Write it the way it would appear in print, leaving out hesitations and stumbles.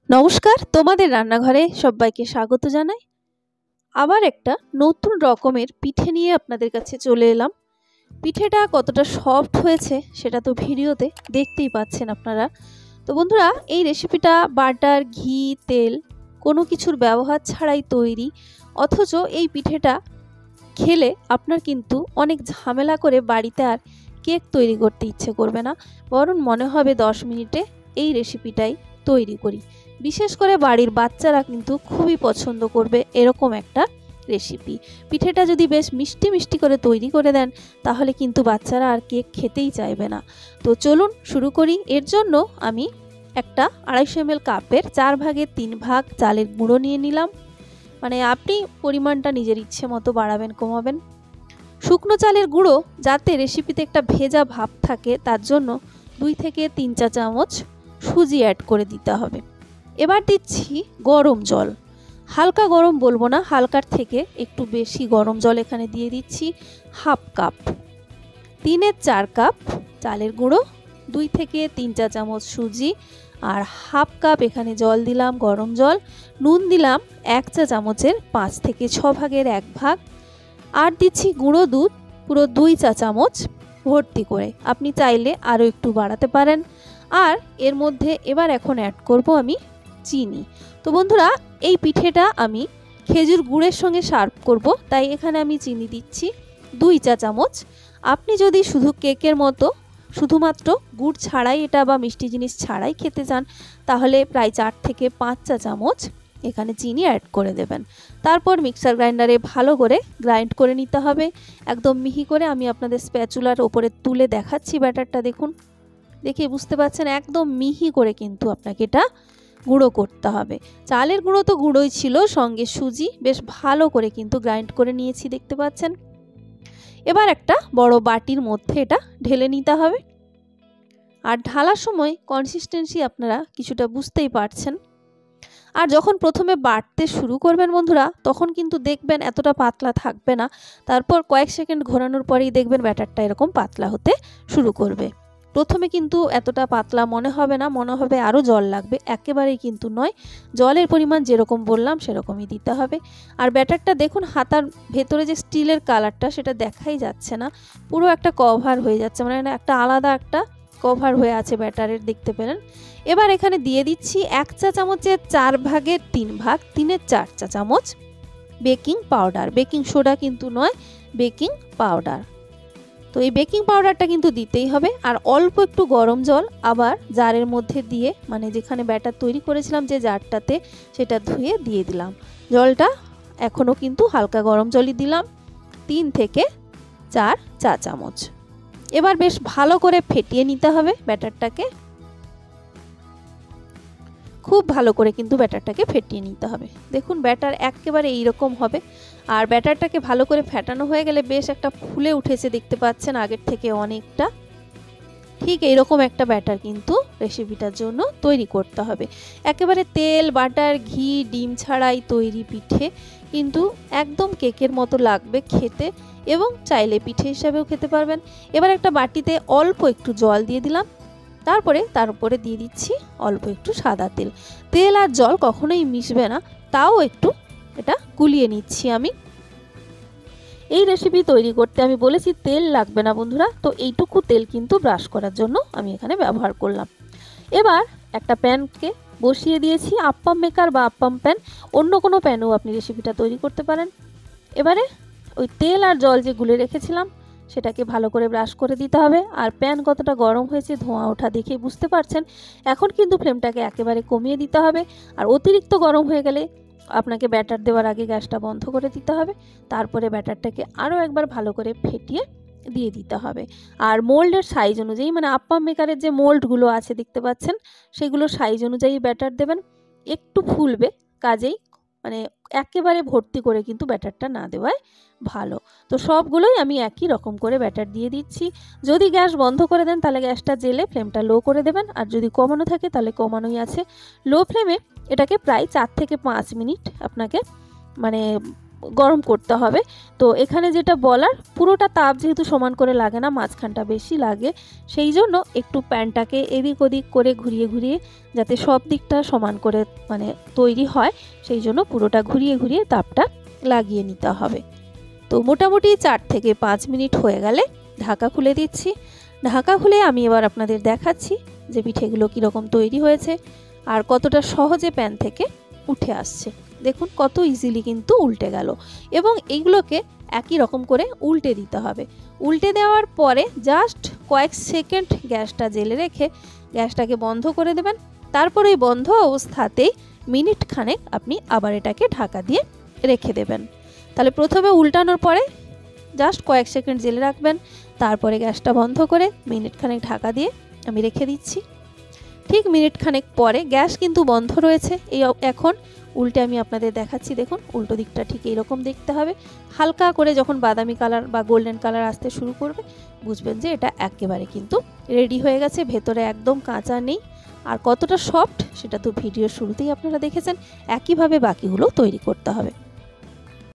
নমস্কার, তোমাদের রান্নাঘরে সবাইকে স্বাগত জানাই। আবার একটা নতুন রকমের পিঠে নিয়ে আপনাদের কাছে চলে এলাম। পিঠেটা কতটা সফট হয়েছে সেটা তো ভিডিওতে দেখতেই পাচ্ছেন আপনারা। তো বন্ধুরা, এই রেসিপিটা বাটার, ঘি, তেল কোনো কিছুর ব্যবহার ছাড়াই তৈরি। অথচ এই পিঠেটা খেলে আপনার কিন্তু অনেক ঝামেলা করে বাড়িতে আর কেক তৈরি করতে ইচ্ছে করবে না, বরং মনে হবে 10 মিনিটে এই রেসিপিটাই তৈরি করি। বিশেষ করে বাড়ির বাচ্চারা কিন্তু খুবই পছন্দ করবে এরকম একটা রেসিপি। পিঠেটা যদি বেশ মিষ্টি মিষ্টি করে তৈরি করে দেন তাহলে কিন্তু বাচ্চারা আর কেক খেতেই চাইবে না। তো চলুন শুরু করি। এর জন্য আমি একটা 250 ml কাপের 4 ভাগের 3 ভাগ চালের গুঁড়ো নিয়ে নিলাম। মানে আপনি পরিমাণটা নিজের ইচ্ছে মতো বাড়াবেন কমাবেন। শুকনো চালের গুঁড়ো যাতে রেসিপিতে একটা ভেজা ভাব থাকে তার জন্য 2 থেকে 3 চা চামচ সুজি অ্যাড করে দিতে হবে। এবার দিচ্ছি গরম জল, হালকা গরম বলবো না, হালকার থেকে একটু বেশি গরম জল এখানে দিয়ে দিচ্ছি হাফ কাপ। 3-এর 4 কাপ চালের গুঁড়ো, 2 থেকে 3 চা চামচ সুজি আর হাফ কাপ এখানে জল দিলাম গরম জল। নুন দিলাম 1 চা চামচের 5 থেকে 6 ভাগের 1 ভাগ। আর দিচ্ছি গুঁড়ো দুধ পুরো 2 চা চামচ ভর্তি করে, আপনি চাইলে আরও একটু বাড়াতে পারেন। আর এর মধ্যে এবার এখন অ্যাড করব আমি চিনি। তো বন্ধুরা, এই পিঠেটা আমি খেজুর গুড়ের সঙ্গে সার্ভ করব, তাই এখানে আমি চিনি দিচ্ছি 2 চা চামচ। আপনি যদি শুধু কেকের মতো শুধুমাত্র গুড় ছাড়াই এটা বা মিষ্টি জিনিস ছাড়াই খেতে চান তাহলে প্রায় 4 থেকে 5 চা চামচ এখানে চিনি অ্যাড করে দেবেন। তারপর মিক্সার গ্রাইন্ডারে ভালো করে গ্রাইন্ড করে নিতে হবে একদম মিহি করে। আমি আপনাদের স্প্যাচুলার ওপরে তুলে দেখাচ্ছি ব্যাটারটা, দেখুন, দেখে বুঝতে পারছেন একদম মিহি করে কিন্তু আপনাকে এটা গুঁড়ো করতে হবে। চালের গুঁড়ো তো গুঁড়োই ছিল, সঙ্গে সুজি বেশ ভালো করে কিন্তু গ্রাইন্ড করে নিয়েছি, দেখতে পাচ্ছেন। এবার একটা বড় বাটির মধ্যে এটা ঢেলে নিতে হবে। আর ঢালার সময় কনসিস্টেন্সি আপনারা কিছুটা বুঝতেই পারছেন। আর যখন প্রথমে বাটতে শুরু করবেন বন্ধুরা, তখন কিন্তু দেখবেন এতটা পাতলা থাকবে না। তারপর কয়েক সেকেন্ড ঘোরানোর পরেই দেখবেন ব্যাটারটা এরকম পাতলা হতে শুরু করবে। প্রথমে কিন্তু এতটা পাতলা মনে হবে না, মনে হবে আরও জল লাগবে, একেবারেই কিন্তু নয়। জলের পরিমাণ যেরকম বললাম সেরকমই দিতে হবে। আর ব্যাটারটা দেখুন, হাতার ভেতরে যে স্টিলের কালারটা সেটা দেখাই যাচ্ছে না, পুরো একটা কভার হয়ে যাচ্ছে, মানে একটা আলাদা একটা কভার হয়ে আছে ব্যাটারের, দেখতে পেলেন। এবার এখানে দিয়ে দিচ্ছি 1 চা চামচের 4 ভাগের 3 ভাগ, 3-এর 4 চা চামচ বেকিং পাউডার। বেকিং সোডা কিন্তু নয়, বেকিং পাউডার। তো এই বেকিং পাউডারটা কিন্তু দিতেই হবে। আর অল্প একটু গরম জল আবার জারের মধ্যে দিয়ে, মানে যেখানে ব্যাটার তৈরি করেছিলাম যে জারটাতে, সেটা ধুয়ে দিয়ে দিলাম। জলটা এখনও কিন্তু হালকা গরম জলই দিলাম, 3 থেকে 4 চা চামচ। এবার বেশ ভালো করে ফেটিয়ে নিতে হবে ব্যাটারটাকে, খুব ভালো করে কিন্তু ব্যাটারটাকে ফেটিয়ে নিতে হবে। দেখুন ব্যাটার একেবারে এইরকম হবে। আর ব্যাটারটাকে ভালো করে ফেটানো হয়ে গেলে বেশ একটা ফুলে উঠেছে, দেখতে পাচ্ছেন আগের থেকে অনেকটা। ঠিক এইরকম একটা ব্যাটার কিন্তু রেসিপিটার জন্য তৈরি করতে হবে। একেবারে তেল, বাটার, ঘি, ডিম ছাড়াই তৈরি পিঠে কিন্তু একদম কেকের মতো লাগবে খেতে, এবং চাইলে পিঠে হিসাবেও খেতে পারবেন। এবার একটা বাটিতে অল্প একটু জল দিয়ে দিলাম, তারপরে তার উপরে দিয়ে দিচ্ছি অল্প একটু সাদা তেল। তেল আর জল কখনোই মিশবে না, তাও একটু এটা গুলিয়ে নিচ্ছি আমি। এই রেসিপি তৈরি করতে আমি বলেছি তেল লাগবে না বন্ধুরা, তো এইটুকু তেল কিন্তু ব্রাশ করার জন্য আমি এখানে ব্যবহার করলাম। এবার একটা প্যানকে বসিয়ে দিয়েছি, আপ্পাম মেকার বা আপ্পাম প্যান, অন্য কোনো প্যানেও আপনি রেসিপিটা তৈরি করতে পারেন। এবারে ওই তেল আর জল যে গুলে রেখেছিলাম সেটাকে ভালো করে ব্রাশ করে দিতে হবে। আর প্যান কতটা গরম হয়েছে ধোঁয়া ওঠা দেখেই বুঝতে পারছেন। এখন কিন্তু ফ্লেমটাকে একেবারে কমিয়ে দিতে হবে। আর অতিরিক্ত গরম হয়ে গেলে আপনাকে ব্যাটার দেওয়ার আগে গ্যাসটা বন্ধ করে দিতে হবে। তারপরে ব্যাটারটাকে আরও একবার ভালো করে ফেটিয়ে দিয়ে দিতে হবে। আর মোল্ডের সাইজ অনুযায়ী, মানে আপ্পাম মেকারের যে মোল্ডগুলো আছে দেখতে পাচ্ছেন, সেগুলো সাইজ অনুযায়ী ব্যাটার দেবেন। একটু ফুলবে, কাজেই মানে একেবারে ভর্তি করে কিন্তু ব্যাটারটা না দেওয়াই ভালো। তো সবগুলোই আমি একই রকম করে ব্যাটার দিয়ে দিচ্ছি। যদি গ্যাস বন্ধ করে দেন তাহলে গ্যাসটা জেলে ফ্লেমটা লো করে দেবেন, আর যদি কমানো থাকে তাহলে কমানোই আছে। লো ফ্লেমে এটাকে প্রায় 4 থেকে 5 মিনিট আপনাকে মানে গরম করতে হবে। তো এখানে যেটা বলার, পুরোটা তাপ যেহেতু সমান করে লাগে না, মাঝখানটা বেশি লাগে, সেই জন্য একটু প্যানটাকে এদিক ওদিক করে ঘুরিয়ে ঘুরিয়ে যাতে সব দিকটা সমান করে মানে তৈরি হয়, সেই জন্য পুরোটা ঘুরিয়ে ঘুরিয়ে তাপটা লাগিয়ে নিতে হবে। তো মোটামুটি 4 থেকে 5 মিনিট হয়ে গেলে ঢাকা খুলে দিচ্ছি। ঢাকা খুলে আমি এবার আপনাদের দেখাচ্ছি যে পিঠেগুলো কীরকম তৈরি হয়েছে আর কতটা সহজে প্যান থেকে উঠে আসছে। দেখুন কত ইজিলি কিন্তু উল্টে গেল। এবং এইগুলোকে একই রকম করে উল্টে দিতে হবে। উল্টে দেওয়ার পরে জাস্ট কয়েক সেকেন্ড গ্যাসটা জেলে রেখে গ্যাসটাকে বন্ধ করে দেবেন। তারপর এই বন্ধ অবস্থাতেই মিনিট খানেক আপনি আবার এটাকে ঢাকা দিয়ে রেখে দেবেন। তাহলে প্রথমে উল্টানোর পরে জাস্ট কয়েক সেকেন্ড জেলে রাখবেন, তারপরে গ্যাসটা বন্ধ করে মিনিট খানেক ঢাকা দিয়ে আমি রেখে দিচ্ছি। ঠিক মিনিট খানেক পরে গ্যাস কিন্তু বন্ধ রয়েছে। এখন উল্টে আমি আপনাদের দেখাচ্ছি। দেখুন উল্টো দিকটা ঠিক এইরকম দেখতে হবে। হালকা করে যখন বাদামি কালার বা গোল্ডেন কালার আসতে শুরু করবে, বুঝবেন যে এটা একেবারে কিন্তু রেডি হয়ে গেছে, ভেতরে একদম কাঁচা নেই। আর কতটা সফট সেটা তো ভিডিওর শুরুতেই আপনারা দেখেছেন। একইভাবে বাকিগুলো তৈরি করতে হবে।